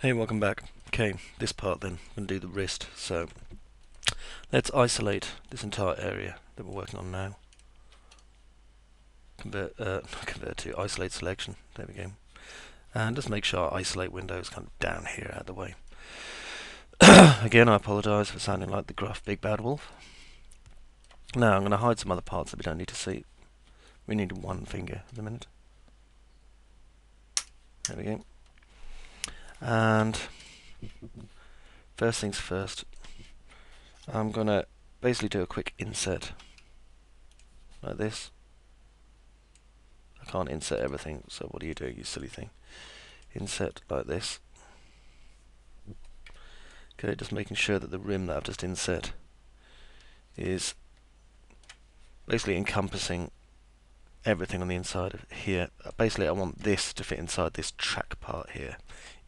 Hey, welcome back. Okay, this part then, I'm going to do the wrist. So let's isolate this entire area that we're working on now. Convert to isolate selection. There we go. And just make sure our isolate window is kind of down here out of the way. Again, I apologise for sounding like the gruff big bad wolf. Now I'm going to hide some other parts that we don't need to see. We need one finger at the minute. There we go. And first things first, I'm going to basically do a quick inset like this. I can't insert everything, so what do, you silly thing? Inset like this. Okay, just making sure that the rim that I've just inset is basically encompassing everything on the inside of here. Basically, I want this to fit inside this track part here,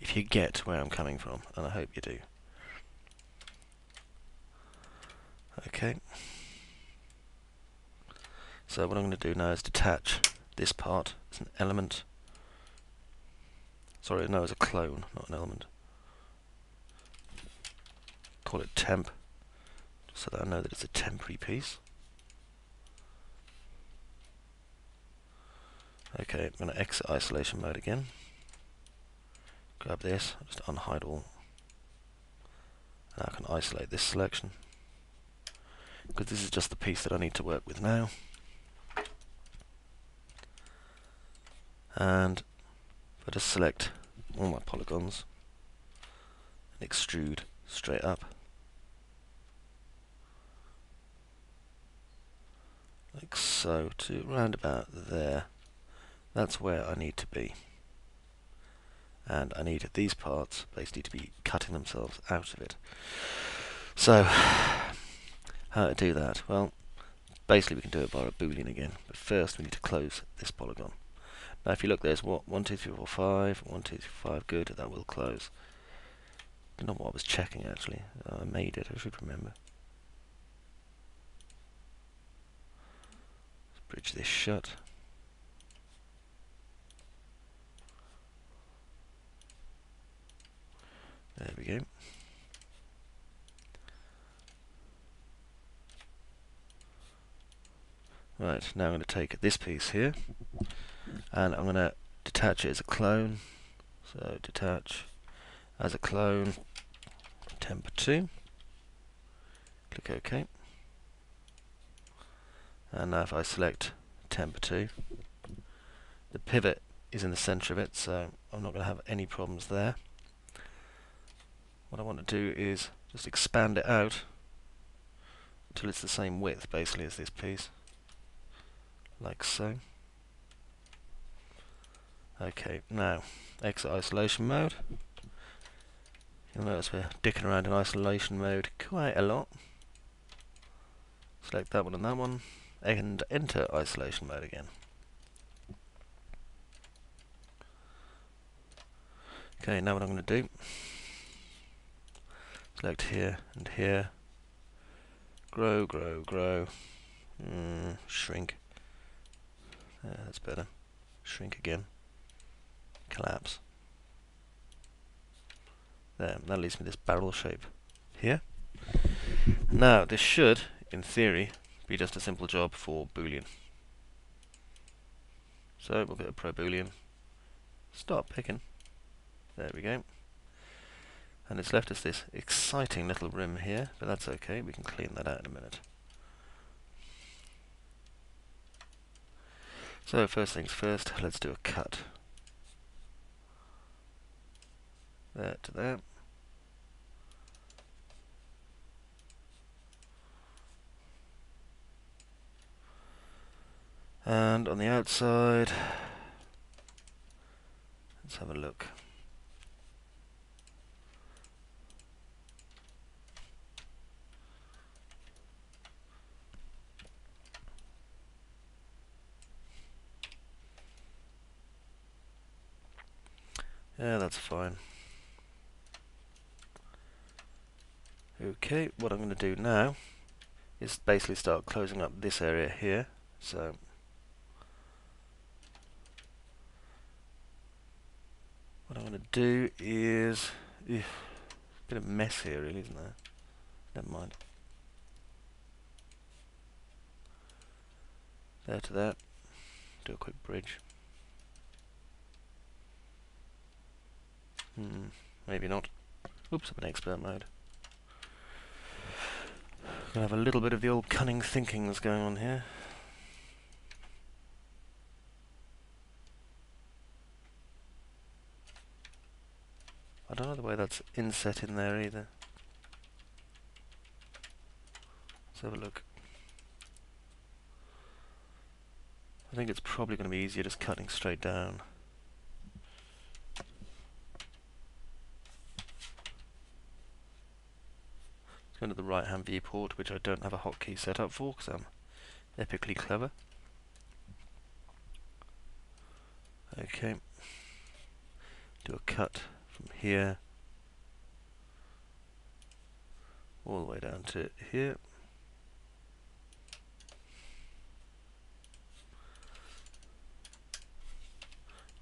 if you get where I'm coming from, and I hope you do. Okay. So what I'm going to do now is detach this part as an element. Sorry, no, as a clone, not an element. Call it temp, so that I know that it's a temporary piece. Okay, I'm going to exit isolation mode again. Grab this, just unhide all. And I can isolate this selection, because this is just the piece that I need to work with now. And if I just select all my polygons and extrude straight up, like so, to round about there, that's where I need to be. And I need these parts basically to be cutting themselves out of it. So, how to do that? Well, basically we can do it by a boolean again, but first we need to close this polygon. Now if you look, there's what, 1, 2, 3, 4, 5, 1, 2, 3, 5, good, that will close. I don't know what I was checking actually, I made it, I should remember. Let's bridge this shut. There we go. Right, now I'm going to take this piece here, and I'm going to detach it as a clone. So detach as a clone, temp 2. Click OK. And now if I select temp 2, the pivot is in the center of it, so I'm not going to have any problems there. What I want to do is just expand it out until it's the same width basically as this piece, like so. Okay, now exit isolation mode. You'll notice we're dicking around in isolation mode quite a lot. Select that one and that one, and enter isolation mode again. Okay, now what I'm going to do, select here and here, grow, grow, grow, shrink, that's better, shrink again, collapse. There, that leaves me this barrel shape here. Now this should, in theory, be just a simple job for boolean. So we'll go to pro boolean, start picking, there we go. And it's left us this exciting little rim here, but that's okay, we can clean that out in a minute. So first things first, let's do a cut. There to there. And on the outside, let's have a look. Yeah, that's fine. Okay, what I'm going to do now is basically start closing up this area here. So what I'm I'm going to do is... a bit of mess here, really, isn't there? Never mind. There to that. Do a quick bridge. Maybe not. Oops, I'm in expert mode. Gonna have a little bit of the old cunning thinking that's going on here. I don't know the way that's inset in there either. Let's have a look. I think it's probably going to be easier just cutting straight down. Let's go into the right hand viewport, which I don't have a hotkey set up for because I'm epically clever. Okay. Do a cut from here all the way down to here.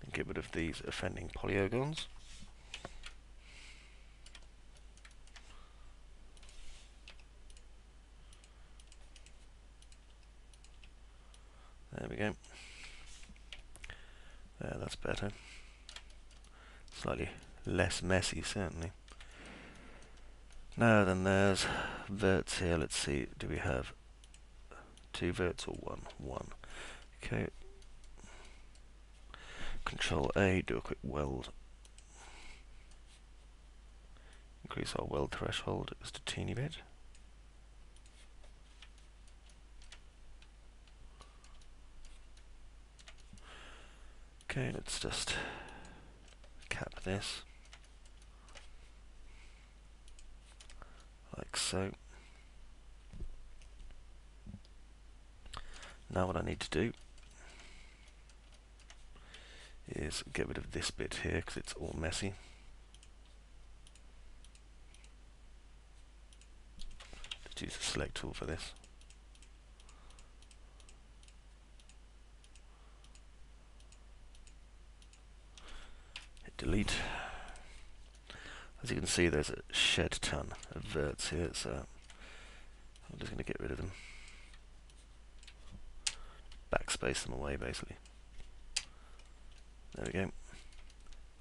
And get rid of these offending polygons. There we go. There, that's better. Slightly less messy, certainly. Now then, there's verts here. Let's see, do we have 2 verts or 1? 1. Okay. Control A, do a quick weld. Increase our weld threshold just a teeny bit. Okay, let's just cap this. Like so. Now what I need to do is get rid of this bit here because it's all messy. Just use the select tool for this. Hit delete. As you can see, there's a shed ton of verts here, so I'm just going to get rid of them. Backspace them away, basically. There we go.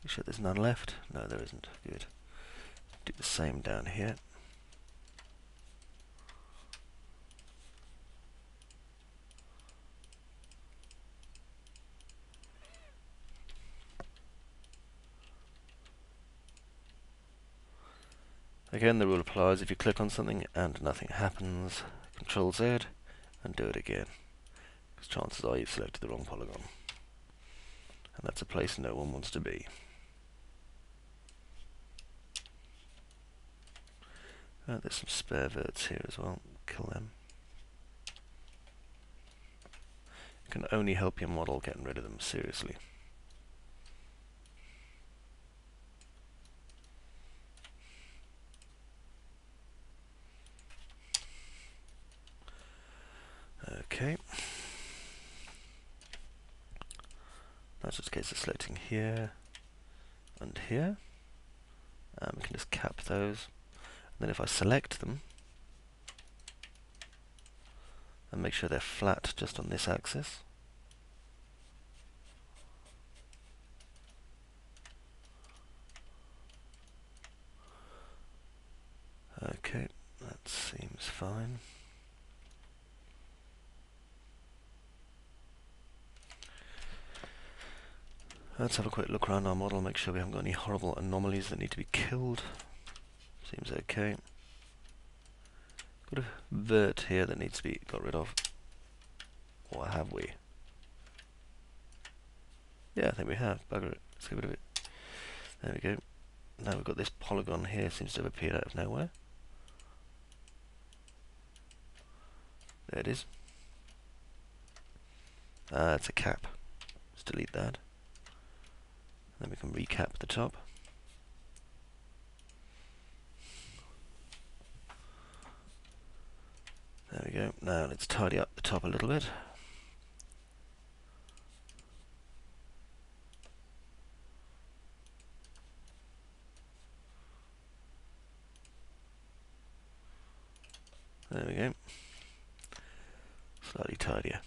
You sure there's none left? No, there isn't. Good. Do the same down here. Again, the rule applies if you click on something and nothing happens. Control Z and do it again. Because chances are you've selected the wrong polygon. And that's a place no one wants to be. There's some spare verts here as well. Kill them. You can only help your model getting rid of them, seriously. Okay. That's just a case of selecting here and here. We can just cap those. And then if I select them and make sure they're flat just on this axis. Okay, that seems fine. Let's have a quick look around our model, make sure we haven't got any horrible anomalies that need to be killed. Seems okay. Got a vert here that needs to be got rid of. Or have we? Yeah, I think we have. Bugger it. Let's get rid of it. There we go. Now we've got this polygon here, seems to have appeared out of nowhere. There it is. It's a cap. Let's delete that. Then we can recap the top. There we go. Now let's tidy up the top a little bit. There we go. Slightly tidier.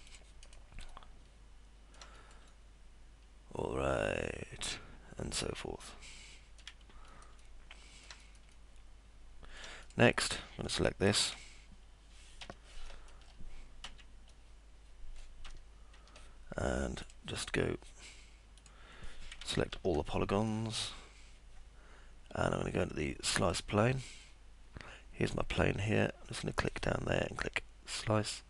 Alright, and so forth. Next, I'm going to select this. And just go select all the polygons. And I'm going to go into the slice plane. Here's my plane here. I'm just going to click down there and click slice,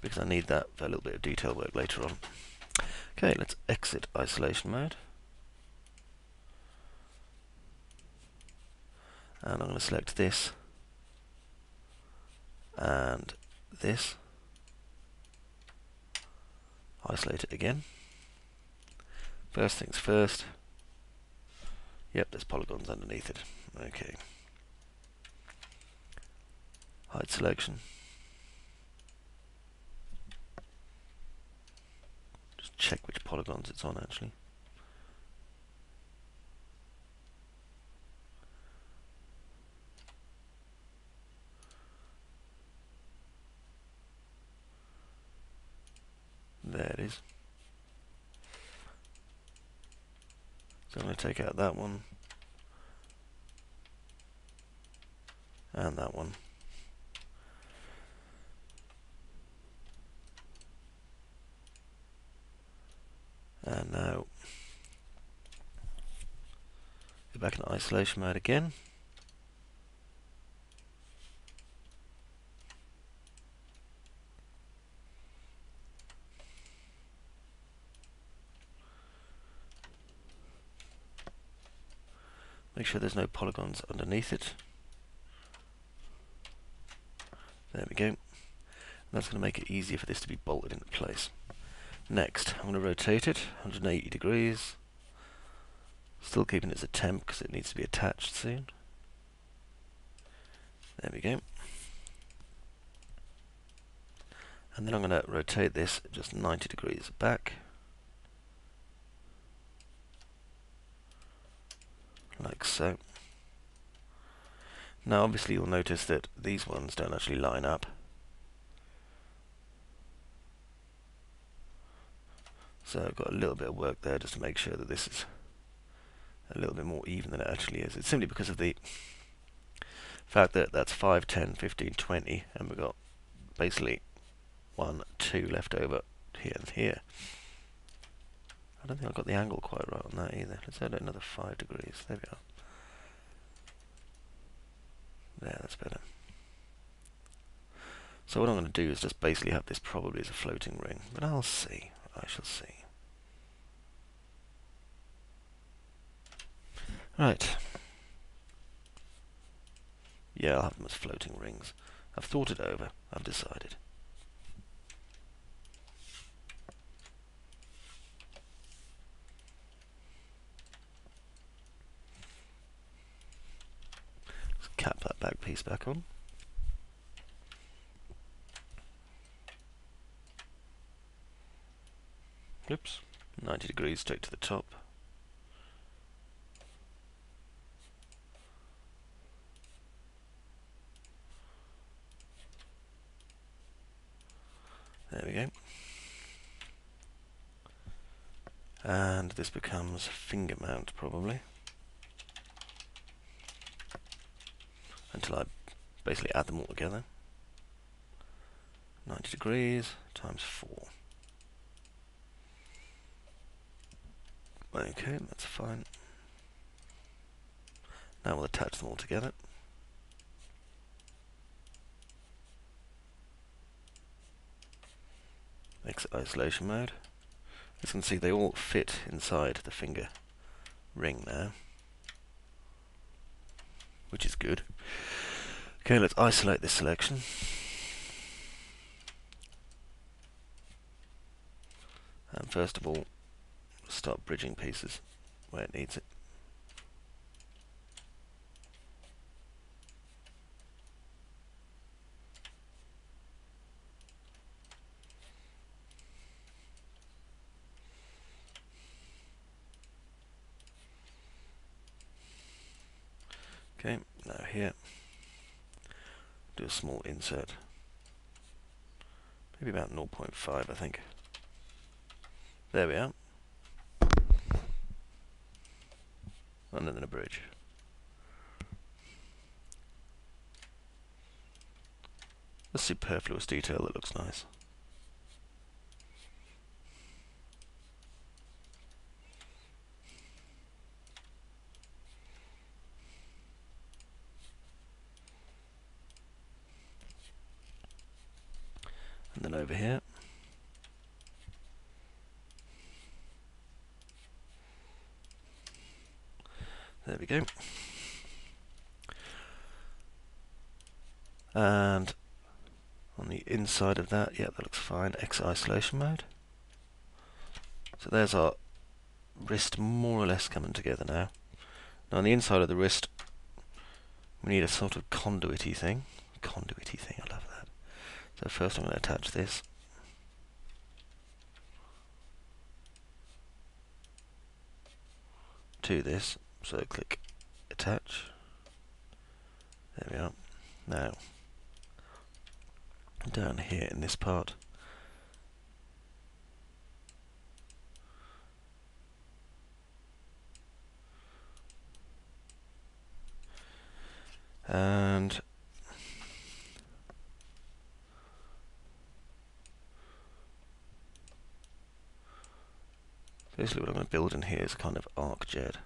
because I need that for a little bit of detail work later on. Okay, let's exit isolation mode. And I'm going to select this and this. Isolate it again. First things first. Yep, there's polygons underneath it. Okay. Hide selection. Just check which polygons it's on actually. There it is. So I'm going to take out that one and that one. And now go back into isolation mode again. Make sure there's no polygons underneath it. There we go. And that's going to make it easier for this to be bolted into place. Next, I'm going to rotate it 180 degrees. Still keeping it as a temp because it needs to be attached soon. There we go. And then I'm going to rotate this just 90 degrees back. Like so. Now obviously you'll notice that these ones don't actually line up. So I've got a little bit of work there just to make sure that this is a little bit more even than it actually is. It's simply because of the fact that that's 5, 10, 15, 20, and we've got basically 1, 2 left over here and here. I don't think I got the angle quite right on that either. Let's add another 5 degrees. There we are. There, that's better. So what I'm going to do is just basically have this probably as a floating ring, but I'll see. I shall see. Right. Yeah, I'll have them as floating rings. I've thought it over. I've decided. Just cap that back piece back on. Oops. 90 degrees straight to the top. There we go. And this becomes finger mount probably. Until I basically add them all together. 90 degrees times 4. Okay, that's fine. Now we'll attach them all together. Exit isolation mode. As you can see, they all fit inside the finger ring now, which is good. Okay, let's isolate this selection. And first of all, start bridging pieces where it needs it. Okay, now here. do a small insert. Maybe about 0.5, I think. There we are. And then a bridge. A superfluous detail that looks nice. And then over here. There we go. And on the inside of that, yeah, that looks fine. X isolation mode. So there's our wrist more or less coming together now. Now on the inside of the wrist, we need a sort of conduity thing. Conduity thing, I love that. So first I'm going to attach this. To this. So click attach. There we are. Now, down here in this part, and basically what I'm going to build in here is a kind of arc jet.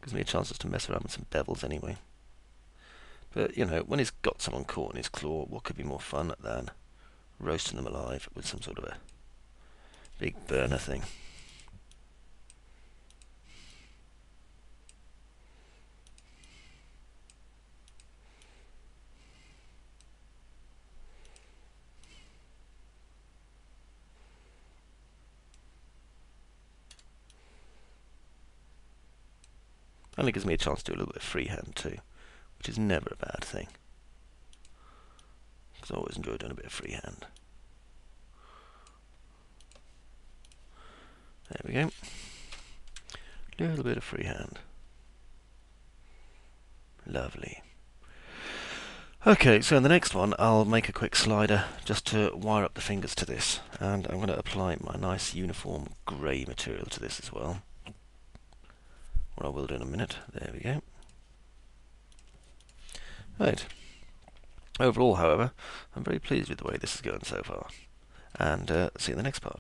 Gives me a chance to mess around with some bevels anyway. But, you know, when he's got someone caught in his claw, what could be more fun than roasting them alive with some sort of a big burner thing? Only gives me a chance to do a little bit of freehand too, which is never a bad thing. Because I always enjoy doing a bit of freehand. There we go. A little bit of freehand. Lovely. Okay, so in the next one I'll make a quick slider just to wire up the fingers to this, and I'm going to apply my nice uniform grey material to this as well. What I will do in a minute. There we go. Right. Overall, however, I'm very pleased with the way this is going so far, and see you in the next part.